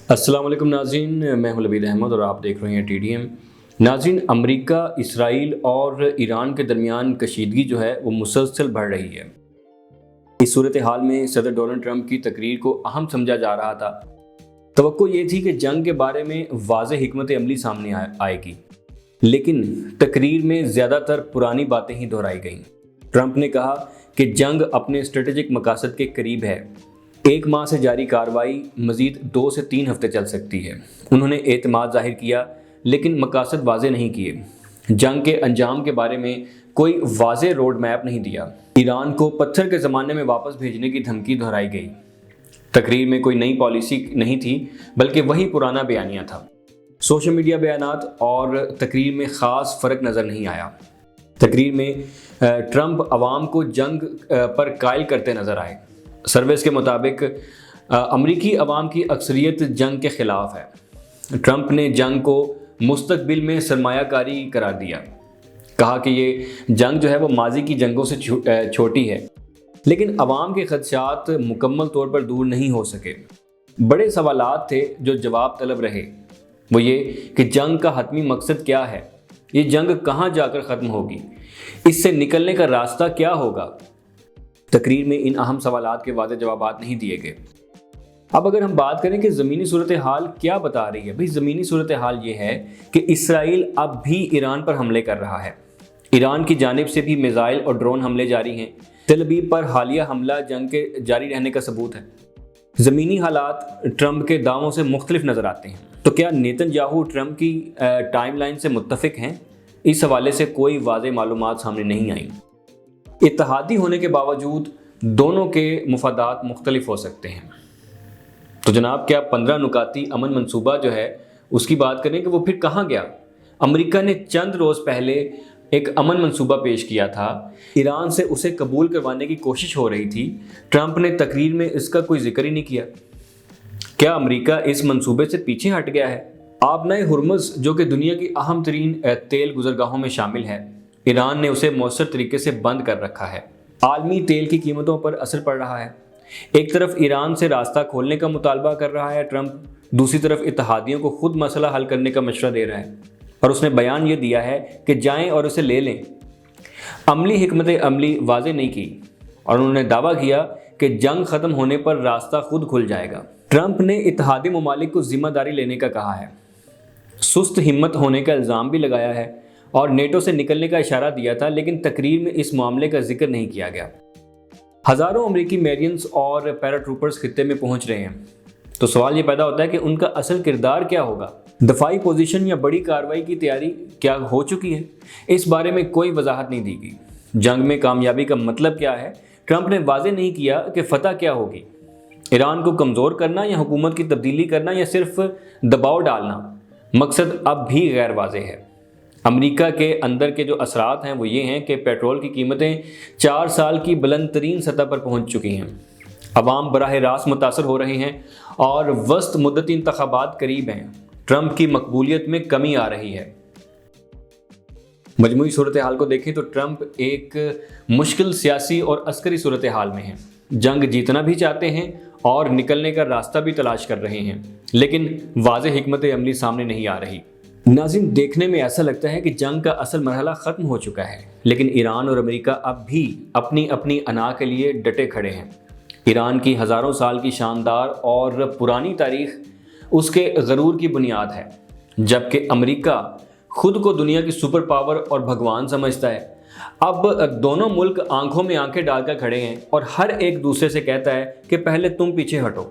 السلام علیکم ناظرین، میں ہوں لبید احمد اور آپ دیکھ رہے ہیں ٹی ڈی ایم۔ ناظرین، امریکہ، اسرائیل اور ایران کے درمیان کشیدگی جو ہے وہ مسلسل بڑھ رہی ہے۔ اس صورتحال میں صدر ڈونلڈ ٹرمپ کی تقریر کو اہم سمجھا جا رہا تھا۔ توقع یہ تھی کہ جنگ کے بارے میں واضح حکمت عملی سامنے آئے گی، لیکن تقریر میں زیادہ تر پرانی باتیں ہی دہرائی گئیں۔ ٹرمپ نے کہا کہ جنگ اپنے اسٹریٹجک مقاصد کے قریب ہے۔ 1 ماہ سے جاری کارروائی مزید 2 سے 3 ہفتے چل سکتی ہے۔ انہوں نے اعتماد ظاہر کیا لیکن مقاصد واضح نہیں کیے۔ جنگ کے انجام کے بارے میں کوئی واضح روڈ میپ نہیں دیا۔ ایران کو پتھر کے زمانے میں واپس بھیجنے کی دھمکی دہرائی گئی۔ تقریر میں کوئی نئی پالیسی نہیں تھی بلکہ وہی پرانا بیانیہ تھا۔ سوشل میڈیا بیانات اور تقریر میں خاص فرق نظر نہیں آیا۔ تقریر میں ٹرمپ عوام کو جنگ پر قائل کرتے نظر آئے۔ سرویز کے مطابق امریکی عوام کی اکثریت جنگ کے خلاف ہے۔ ٹرمپ نے جنگ کو مستقبل میں سرمایہ کاری قرار دیا۔ کہا کہ یہ جنگ جو ہے وہ ماضی کی جنگوں سے چھوٹی ہے، لیکن عوام کے خدشات مکمل طور پر دور نہیں ہو سکے۔ بڑے سوالات تھے جو جواب طلب رہے، وہ یہ کہ جنگ کا حتمی مقصد کیا ہے، یہ جنگ کہاں جا کر ختم ہوگی، اس سے نکلنے کا راستہ کیا ہوگا۔ تقریر میں ان اہم سوالات کے واضح جوابات نہیں دیے گئے۔ اب اگر ہم بات کریں کہ زمینی صورتحال کیا بتا رہی ہے، بھئی زمینی صورتحال یہ ہے کہ اسرائیل اب بھی ایران پر حملے کر رہا ہے۔ ایران کی جانب سے بھی میزائل اور ڈرون حملے جاری ہیں۔ تل ابیب پر حالیہ حملہ جنگ کے جاری رہنے کا ثبوت ہے۔ زمینی حالات ٹرمپ کے دعووں سے مختلف نظر آتے ہیں۔ تو کیا نیتن یاہو ٹرمپ کی ٹائم لائن سے متفق ہیں؟ اس حوالے سے کوئی واضح معلومات سامنے نہیں آئیں۔ اتحادی ہونے کے باوجود دونوں کے مفادات مختلف ہو سکتے ہیں۔ تو جناب، کیا 15 نکاتی امن منصوبہ جو ہے اس کی بات کریں کہ وہ پھر کہاں گیا؟ امریکہ نے چند روز پہلے ایک امن منصوبہ پیش کیا تھا۔ ایران سے اسے قبول کروانے کی کوشش ہو رہی تھی۔ ٹرمپ نے تقریر میں اس کا کوئی ذکر ہی نہیں کیا۔ کیا امریکہ اس منصوبے سے پیچھے ہٹ گیا ہے؟ آبنائے ہرمز، جو کہ دنیا کی اہم ترین تیل گزرگاہوں میں شامل ہے، ایران نے اسے مؤثر طریقے سے بند کر رکھا ہے۔ عالمی تیل کی قیمتوں پر اثر پڑ رہا ہے۔ ایک طرف ایران سے راستہ کھولنے کا مطالبہ کر رہا ہے ٹرمپ، دوسری طرف اتحادیوں کو خود مسئلہ حل کرنے کا مشورہ دے رہا ہے، اور اس نے بیان یہ دیا ہے کہ جائیں اور اسے لے لیں۔ عملی حکمت عملی واضح نہیں کی، اور انہوں نے دعویٰ کیا کہ جنگ ختم ہونے پر راستہ خود کھل جائے گا۔ ٹرمپ نے اتحادی ممالک کو ذمہ داری لینے کا کہا ہے، سست ہمت ہونے کا الزام بھی لگایا ہے، اور نیٹو سے نکلنے کا اشارہ دیا تھا، لیکن تقریر میں اس معاملے کا ذکر نہیں کیا گیا۔ ہزاروں امریکی میرینز اور پیرا ٹروپرز خطے میں پہنچ رہے ہیں، تو سوال یہ پیدا ہوتا ہے کہ ان کا اصل کردار کیا ہوگا؟ دفاعی پوزیشن یا بڑی کارروائی کی تیاری کیا ہو چکی ہے؟ اس بارے میں کوئی وضاحت نہیں دی گئی۔ جنگ میں کامیابی کا مطلب کیا ہے؟ ٹرمپ نے واضح نہیں کیا کہ فتح کیا ہوگی۔ ایران کو کمزور کرنا یا حکومت کی تبدیلی کرنا یا صرف دباؤ ڈالنا، مقصد اب بھی غیر واضح ہے۔ امریکہ کے اندر کے جو اثرات ہیں وہ یہ ہیں کہ پیٹرول کی قیمتیں 4 سال کی بلند ترین سطح پر پہنچ چکی ہیں۔ عوام براہ راست متاثر ہو رہے ہیں، اور وسط مدتی انتخابات قریب ہیں۔ ٹرمپ کی مقبولیت میں کمی آ رہی ہے۔ مجموعی صورتحال کو دیکھیں تو ٹرمپ ایک مشکل سیاسی اور عسکری صورتحال میں ہیں۔ جنگ جیتنا بھی چاہتے ہیں اور نکلنے کا راستہ بھی تلاش کر رہے ہیں، لیکن واضح حکمت عملی سامنے نہیں آ رہی۔ ناظرین، دیکھنے میں ایسا لگتا ہے کہ جنگ کا اصل مرحلہ ختم ہو چکا ہے، لیکن ایران اور امریکہ اب بھی اپنی اپنی انا کے لیے ڈٹے کھڑے ہیں۔ ایران کی ہزاروں سال کی شاندار اور پرانی تاریخ اس کے غرور کی بنیاد ہے، جبکہ امریکہ خود کو دنیا کی سپر پاور اور بھگوان سمجھتا ہے۔ اب دونوں ملک آنکھوں میں آنکھیں ڈال کر کھڑے ہیں، اور ہر ایک دوسرے سے کہتا ہے کہ پہلے تم پیچھے ہٹو۔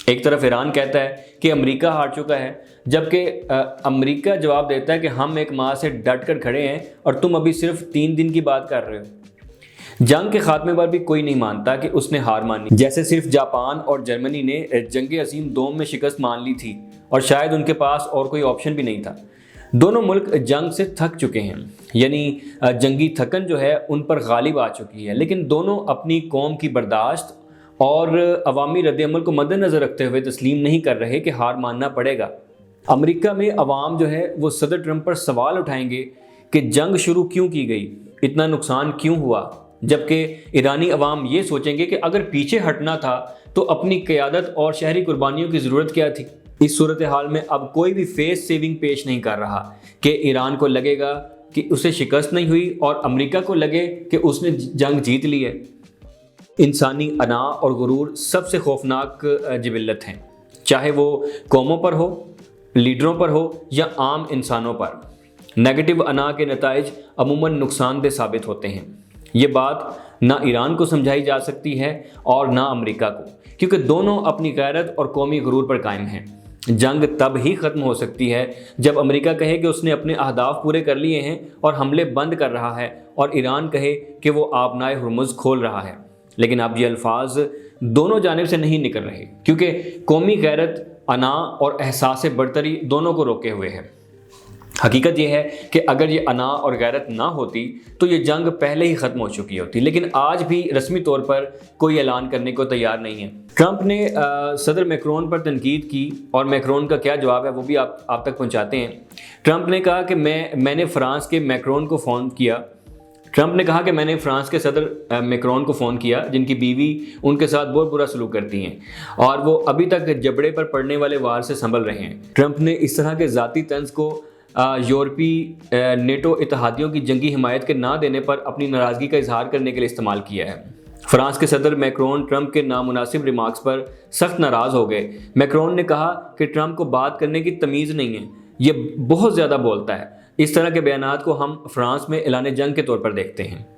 ایک طرف ایران کہتا ہے کہ امریکہ ہار چکا ہے، جبکہ امریکہ جواب دیتا ہے کہ ہم 1 ماہ سے ڈٹ کر کھڑے ہیں اور تم ابھی صرف 3 دن کی بات کر رہے ہو۔ جنگ کے خاتمے پر بھی کوئی نہیں مانتا کہ اس نے ہار مانی، جیسے صرف جاپان اور جرمنی نے جنگ عظیم دوم میں شکست مان لی تھی، اور شاید ان کے پاس اور کوئی آپشن بھی نہیں تھا۔ دونوں ملک جنگ سے تھک چکے ہیں، یعنی جنگی تھکن جو ہے ان پر غالب آ چکی ہے، لیکن دونوں اپنی قوم کی برداشت اور عوامی رد عمل کو مد نظر رکھتے ہوئے تسلیم نہیں کر رہے کہ ہار ماننا پڑے گا۔ امریکہ میں عوام جو ہے وہ صدر ٹرمپ پر سوال اٹھائیں گے کہ جنگ شروع کیوں کی گئی، اتنا نقصان کیوں ہوا، جبکہ ایرانی عوام یہ سوچیں گے کہ اگر پیچھے ہٹنا تھا تو اپنی قیادت اور شہری قربانیوں کی ضرورت کیا تھی۔ اس صورتحال میں اب کوئی بھی فیس سیونگ پیش نہیں کر رہا کہ ایران کو لگے گا کہ اسے شکست نہیں ہوئی اور امریکہ کو لگے کہ اس نے جنگ جیت لی ہے۔ انسانی انا اور غرور سب سے خوفناک جبلت ہیں، چاہے وہ قوموں پر ہو، لیڈروں پر ہو یا عام انسانوں پر۔ نیگیٹو انا کے نتائج عموماً نقصان دہ ثابت ہوتے ہیں۔ یہ بات نہ ایران کو سمجھائی جا سکتی ہے اور نہ امریکہ کو، کیونکہ دونوں اپنی غیرت اور قومی غرور پر قائم ہیں۔ جنگ تب ہی ختم ہو سکتی ہے جب امریکہ کہے کہ اس نے اپنے اہداف پورے کر لیے ہیں اور حملے بند کر رہا ہے، اور ایران کہے کہ وہ آبنائے ہرمز کھول رہا ہے۔ لیکن اب یہ الفاظ دونوں جانب سے نہیں نکل رہے، کیونکہ قومی غیرت، انا اور احساس برتری دونوں کو روکے ہوئے ہے۔ حقیقت یہ ہے کہ اگر یہ انا اور غیرت نہ ہوتی تو یہ جنگ پہلے ہی ختم ہو چکی ہوتی، لیکن آج بھی رسمی طور پر کوئی اعلان کرنے کو تیار نہیں ہے۔ ٹرمپ نے صدر میکرون پر تنقید کی، اور میکرون کا کیا جواب ہے وہ بھی آپ تک پہنچاتے ہیں۔ ٹرمپ نے کہا کہ میں نے فرانس کے میکرون کو فون کیا۔ ٹرمپ نے کہا کہ میں نے فرانس کے صدر میکرون کو فون کیا، جن کی بیوی ان کے ساتھ بہت برا سلوک کرتی ہیں اور وہ ابھی تک جبڑے پر پڑنے والے وار سے سنبھل رہے ہیں۔ ٹرمپ نے اس طرح کے ذاتی طنز کو یورپی نیٹو اتحادیوں کی جنگی حمایت کے نہ دینے پر اپنی ناراضگی کا اظہار کرنے کے لیے استعمال کیا ہے۔ فرانس کے صدر میکرون ٹرمپ کے نامناسب ریمارکس پر سخت ناراض ہو گئے۔ میکرون نے کہا کہ ٹرمپ کو بات کرنے کی تمیز نہیں ہے، یہ بہت زیادہ بولتا ہے۔ اس طرح کے بیانات کو ہم فرانس میں اعلان جنگ کے طور پر دیکھتے ہیں۔